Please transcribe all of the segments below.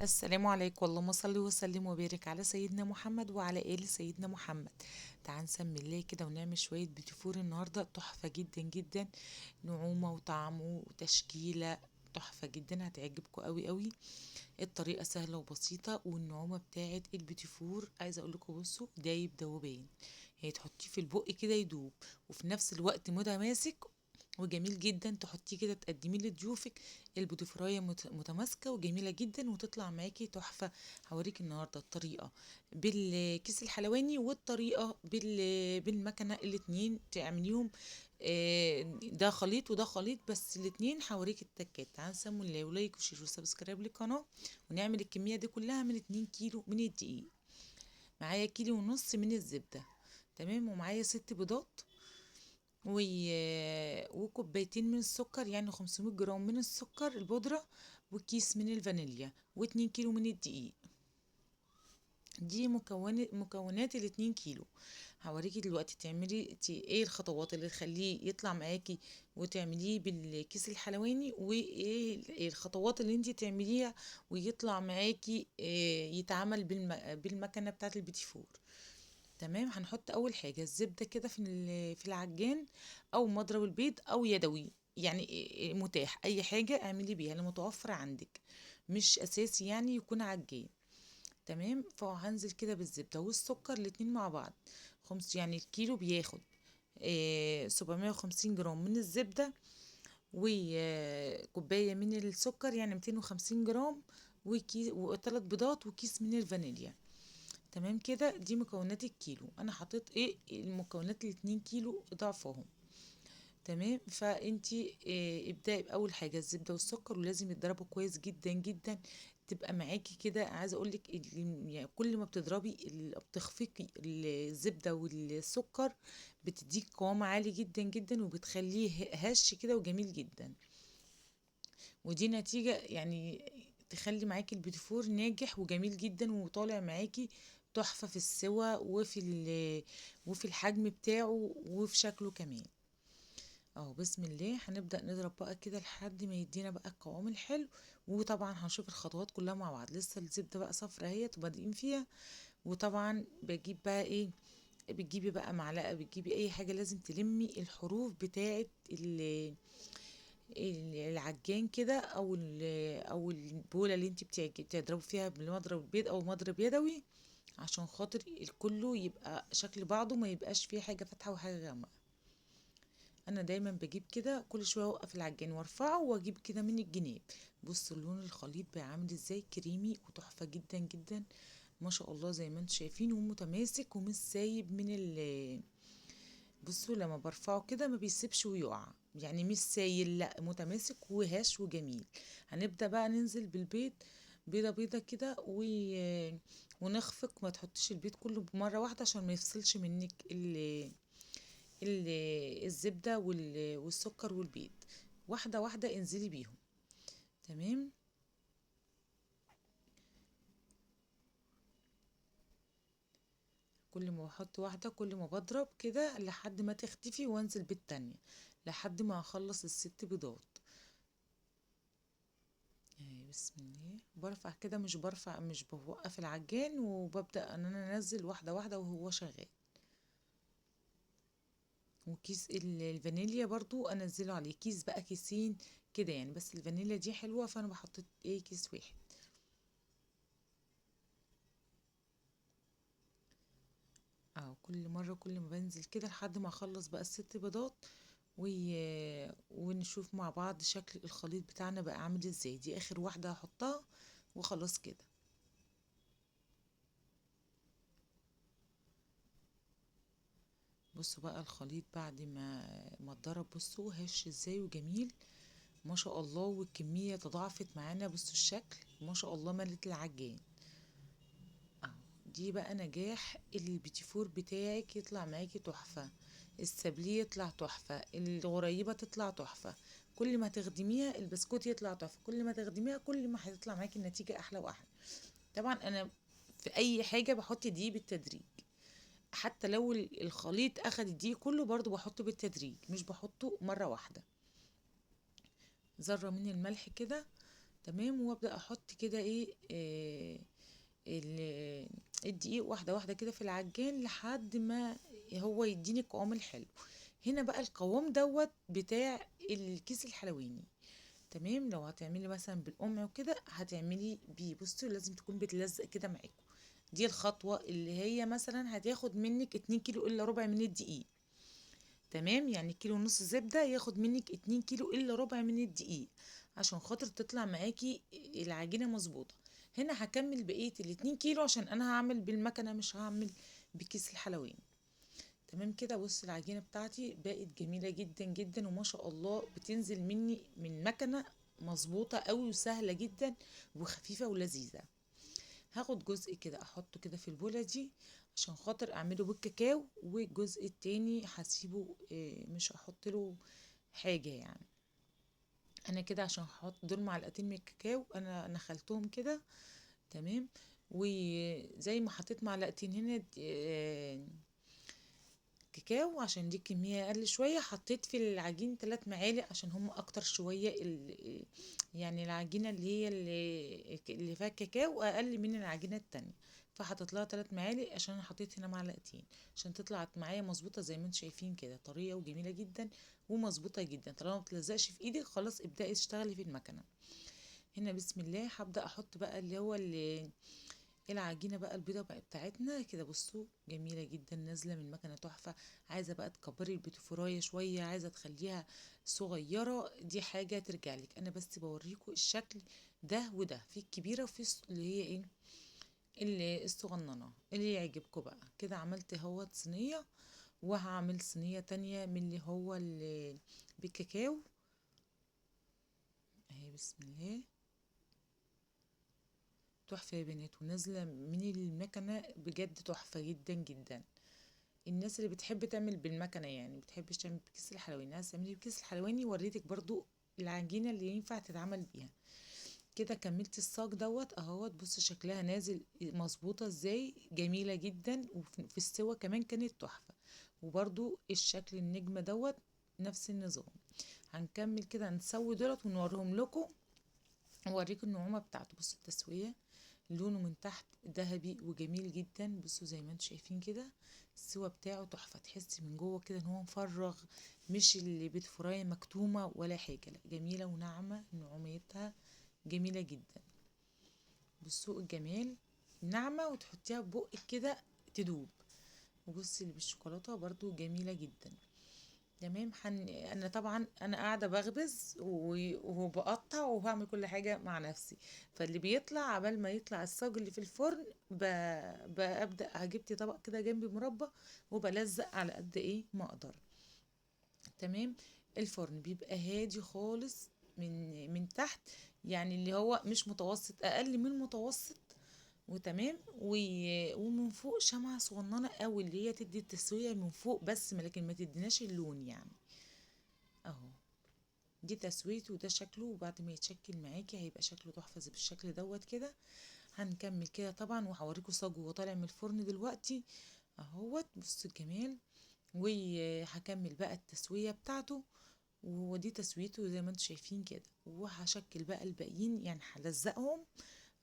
السلام عليكم، اللهم صل وسلم وبارك على سيدنا محمد وعلى آل سيدنا محمد. تعال نسمي الله كده ونعمل شوية بيتي فور النهاردة تحفة جدا جدا. نعومة وطعمه وتشكيلة تحفة جدا، هتعجبكم قوي قوي. الطريقة سهلة وبسيطة، والنعومة بتاعت البيتي فور عايزة اقول لكم بصوا دايب دوبان. هي تحطيه في البق كده يدوب، وفي نفس الوقت متماسك وجميل جدا. تحطيه كده تقدميه لضيوفك، البوتيفراية متماسكة وجميلة جدا وتطلع معاكي تحفة. هوريك النهاردة الطريقة بالكيس الحلواني، والطريقة بالمكنة، الاتنين تعمليهم. ده خليط وده خليط، بس الاتنين هوريك التكات. تعال نسمو الله ولايك وشير وسبسكرايب للقناة، ونعمل الكمية دي كلها من 2 كيلو من الدقيق. معايا كيلو ونص من الزبدة، تمام، ومعايا 6 بيضات وكوبايتين من السكر، يعني 500 جرام من السكر البودرة، وكيس من الفانيليا، و2 كيلو من الدقيق. دي مكونات ال2 كيلو. هوريكي دلوقتي تعملي ايه الخطوات اللي تخليه يطلع معاكي وتعمليه بالكيس الحلواني، وايه الخطوات اللي انتي تعمليها ويطلع معاكي يتعمل بالمكنة بتاعة البيتي فور. تمام، هنحط اول حاجه الزبده كده في العجان، او مضرب البيض، او يدوي، يعني متاح اي حاجه اعملي بيها المتوفر عندك، مش اساسي يعني يكون عجان. تمام، فهنزل كده بالزبده والسكر الاتنين مع بعض. يعني الكيلو بياخد 750 جرام من الزبده، وكوبايه من السكر يعني 250 جرام، وثلاث بيضات وكيس من الفانيليا. تمام كده، دي مكونات الكيلو. انا حطيت ايه المكونات ال2 كيلو ضعفهم. تمام، فانتي ابدأي بأول حاجة الزبدة والسكر، ولازم يتضربوا كويس جدا جدا. تبقى معاكي كده، عايزه اقولك يعني كل ما بتضربي بتخفقي الزبده والسكر، بتديك قوام عالي جدا جدا، وبتخليه هش كده وجميل جدا. ودي نتيجة يعني تخلي معاكي البيتيفور ناجح وجميل جدا، وطالع معاكي تحفة في السوى وفي الحجم بتاعه وفي شكله كمان. اهو بسم الله، هنبدأ نضرب بقى كده لحد ما يدينا بقى القوام الحلو. وطبعا هنشوف الخطوات كلها مع بعض. لسه الزبدة بقى صفرا اهيت وبادئين فيها. وطبعا بجيب بقى ايه، بتجيبي بقى معلقة، بتجيبي اي حاجة لازم تلمي الحروف بتاعة العجان كده، او البوله اللي انت بتضربي فيها بالمضرب البيض او مضرب يدوي، عشان خاطر كله يبقى شكل بعضه، ما يبقاش فيه حاجه فاتحه وحاجه غامقه. انا دايما بجيب كده كل شويه اوقف العجان وارفعه واجيب كده من الجناب. بصوا اللون الخليط بقى عامل ازاي، كريمي وتحفه جدا جدا. ما شاء الله، زي ما انتم شايفين، ومتماسك ومش سايب بصوا لما برفعه كده ما بيسيبش ويقع، يعني مش سايل، لا متماسك وهاش وجميل. هنبدأ بقى ننزل بالبيض، بيضة بيضة كده ونخفق. ما تحطيش البيض كله بمرة واحدة عشان ما يفصلش منك ال... الزبدة والسكر والبيض. واحدة واحدة انزلي بيهم. تمام، كل ما بحط واحدة كل ما بضرب كده لحد ما تختفي، وانزل بالتانية لحد ما اخلص ال6 بيضات. بسم الله، برفع كده، مش بوقف العجان، وببدأ ان انا انزل واحدة واحدة وهو شغال. وكيس الفانيليا برضو انزله عليه، كيس بقى كيسين كده يعني، بس الفانيليا دي حلوة فانا بحط ايه كيس واحد. اه، كل مرة كل ما بنزل كده لحد ما اخلص بقى ال6 بيضات. ونشوف مع بعض شكل الخليط بتاعنا بقى عامل ازاي. دي اخر واحدة هحطها وخلاص كده. بصوا بقى الخليط بعد ما اتضرب، بصوا هش ازاي وجميل. ما شاء الله، والكمية تضاعفت معانا. بصوا الشكل ما شاء الله ملت العجان. اهو، دي بقى نجاح البيتيفور بتاعك، يطلع معاكي تحفة. السابليه يطلع تحفة، الغريبة تطلع تحفة. كل ما تخدميها البسكوت يطلع تحفة، كل ما تخدميها كل ما هتطلع معاكي النتيجة احلى واحلى. طبعا انا في اي حاجة بحط دي بالتدريج. حتى لو الخليط اخد دي كله برضو بحطه بالتدريج، مش بحطه مرة واحدة. ذرة من الملح كده، تمام. وابدا احط كده ايه الدقيق واحده واحده كده في العجان لحد ما هو يديني القوام الحلو. هنا بقى القوام دوت بتاع الكيس الحلواني. تمام. لو هتعملي مثلا بالقمع وكده هتعملي بيه، بصي لازم تكون بتلزق كده معاكم. دي الخطوة اللي هي مثلا هتاخد منك 2 كيلو الا ربع من الدقيق. تمام. يعني كيلو ونص زبدة ياخد منك 2 كيلو الا ربع من الدقيق عشان خاطر تطلع معاكي العجينة مظبوطة. هنا هكمل بقية الاتنين كيلو عشان انا هعمل بالمكنة مش هعمل بكيس الحلواني. تمام كده. بص العجينة بتاعتي بقت جميلة جدا جدا وما شاء الله بتنزل مني من مكنة مظبوطة قوي وسهلة جدا وخفيفة ولذيذة. هاخد جزء كده احطه كده في البولة دي عشان خاطر اعمله بالكاكاو، والجزء التاني هسيبه مش هحط له حاجة يعني. انا كده عشان هحط دول معلقتين من الكاكاو انا نخلتهم كده. تمام. وزي ما حطيت معلقتين هنا كاكاو عشان دي كمية اقل شوية، حطيت في العجين 3 معالق عشان هم اكتر شوية يعني العجينة اللي هي اللي فيها كاكاو اقل من العجينة التانية. فحطيت لها 3 معالق عشان انا حطيت هنا معلقتين عشان تطلع معايا مظبوطة زي ما انتم شايفين كده، طرية وجميلة جدا ومظبوطة جدا. طالما ما بتلزقش في ايدك خلاص ابدأي اشتغلي في المكنة. هنا بسم الله هبدأ احط بقى اللي هو العجينه بقى البيضه بقى بتاعتنا كده. بصوا جميله جدا نازله من المكنه تحفه. عايزه بقى تكبري البيتفورايه شويه، عايزه تخليها صغيره، دي حاجه ترجع لك. انا بس بوريكم الشكل ده وده، في الكبيره وفي اللي هي ايه اللي الصغننه اللي يعجبكم بقى كده. عملت اهوت صينيه وهعمل صينيه تانية من اللي هو اللي بالكاكاو اهي. بسم الله. تحفه يا بنات ونازله من المكنه بجد تحفه جدا جدا. الناس اللي بتحب تعمل بالمكنه يعني بتحبش تعمل بكيس الحلواني، عايزه تعملي بكيس الحلواني وريتك برضو العجينه اللي ينفع تتعمل بيها. كده كملت الصاج دوت اهوت. بص شكلها نازل مظبوطه ازاي، جميله جدا. وفي السوا كمان كانت تحفه. وبرضو الشكل النجمه دوت نفس النظام. هنكمل كده نسوي دولت ونوريهم لكم، اوريكم النعومه بتاعته. بصوا التسويه لونه من تحت ذهبي وجميل جدا. بصوا زي ما انتم شايفين كده السوا بتاعه تحفه، تحسي من جوه كده ان هو مفرغ، مش اللي بيت فرايه مكتومه ولا حاجه، لا جميله وناعمه نعوميتها جميله جدا. بصوا الجمال، ناعمه وتحطيها في بقك كده تدوب. وبصي اللي بالشوكولاته برضو جميله جدا. تمام. انا طبعا انا قاعده بخبز وبقطع وبعمل كل حاجه مع نفسي. فاللي بيطلع عبال ما يطلع الصاج اللي في الفرن ببدا جبت طبق كده جنبي مربى وبلزق على قد ايه ما اقدر. تمام. الفرن بيبقى هادي خالص من تحت، يعني اللي هو مش متوسط، اقل من متوسط. وتمام ومن فوق شمعة صغننة قوي اللي هي تدي التسوية من فوق بس، لكن ما تديناش اللون يعني. اهو دي تسويته وده شكله، وبعد ما يتشكل معاكي هيبقى شكله تحفة زي بالشكل دوت كده. هنكمل كده طبعا وهوريكم صاجه وهو طالع من الفرن دلوقتي اهوت. بصوا الجمال. وهكمل بقى التسوية بتاعته، ودي تسويته زي ما انتم شايفين كده. وهشكل بقى الباقيين يعني هلزقهم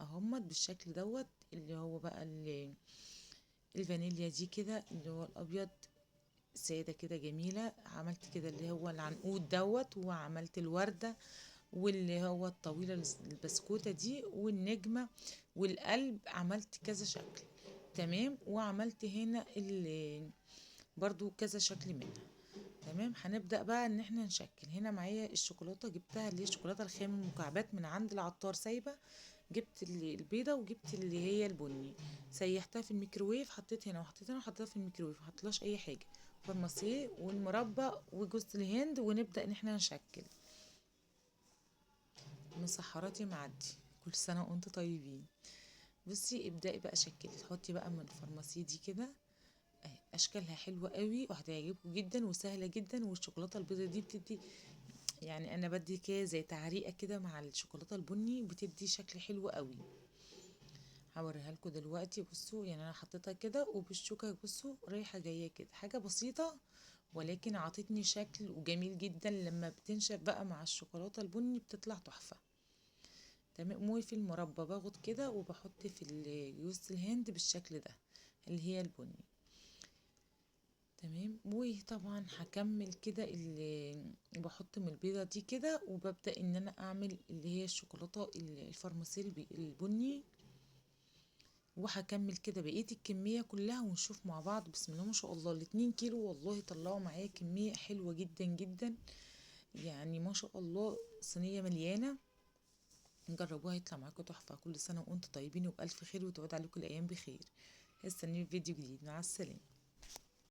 اهمت بالشكل دوت اللي هو بقى الفانيليا دي كده اللي هو الابيض سادة كده جميلة. عملت كده اللي هو العنقود دوت، وعملت الوردة واللي هو الطويلة البسكوتة دي والنجمة والقلب، عملت كذا شكل. تمام. وعملت هنا اللي برضو كذا شكل منها. تمام. هنبدأ بقى ان احنا نشكل. هنا معايا الشوكولاتة جبتها اللي هي الشوكولاتة الخام المكعبات من عند العطار سايبة. جبت البيضة وجبت اللي هي البني، سيحتها في الميكروويف، حطيت هنا وحطيت هنا وحطيتها في الميكروويف، محطلهاش اي حاجة. فارماسيه والمربى وجوز الهند، ونبدأ ان احنا نشكل. مسحراتي معدي، كل سنة وانتم طيبين. بصي ابدأي بقى شكلي، تحطي بقى من الفارماسيه دي كده اهي. اشكالها حلوة قوي وهتعجبكم جدا وسهلة جدا. والشوكولاتة البيضة دي بتدي يعني انا بدي كده زي تعريقة كده مع الشوكولاتة البني، بتدي شكل حلو قوي. هوريها لكم دلوقتي. بصوا يعني انا حطيتها كده وبالشوكة بصوا رايحة جاية كده، حاجة بسيطة ولكن عطتني شكل وجميل جدا. لما بتنشف بقى مع الشوكولاتة البني بتطلع تحفة. تمام. وفي المربى باخد كده وبحط في جوز الهند بالشكل ده اللي هي البني. تمام. وطبعا هكمل كده اللي بحط من البيضة دي كده، وببدأ ان انا اعمل اللي هي الشوكولاتة الفرماسيل البني. وهكمل كده بقية الكمية كلها ونشوف مع بعض. بسم الله ما شاء الله، ال2 كيلو والله طلعوا معايا كمية حلوة جدا جدا، يعني ما شاء الله صينية مليانة. جربوها يطلع معاكم تحفة. كل سنة وانتم طيبين وبألف خير، وتعود عليكم الأيام بخير. استنوني في فيديو جديد. مع السلامة.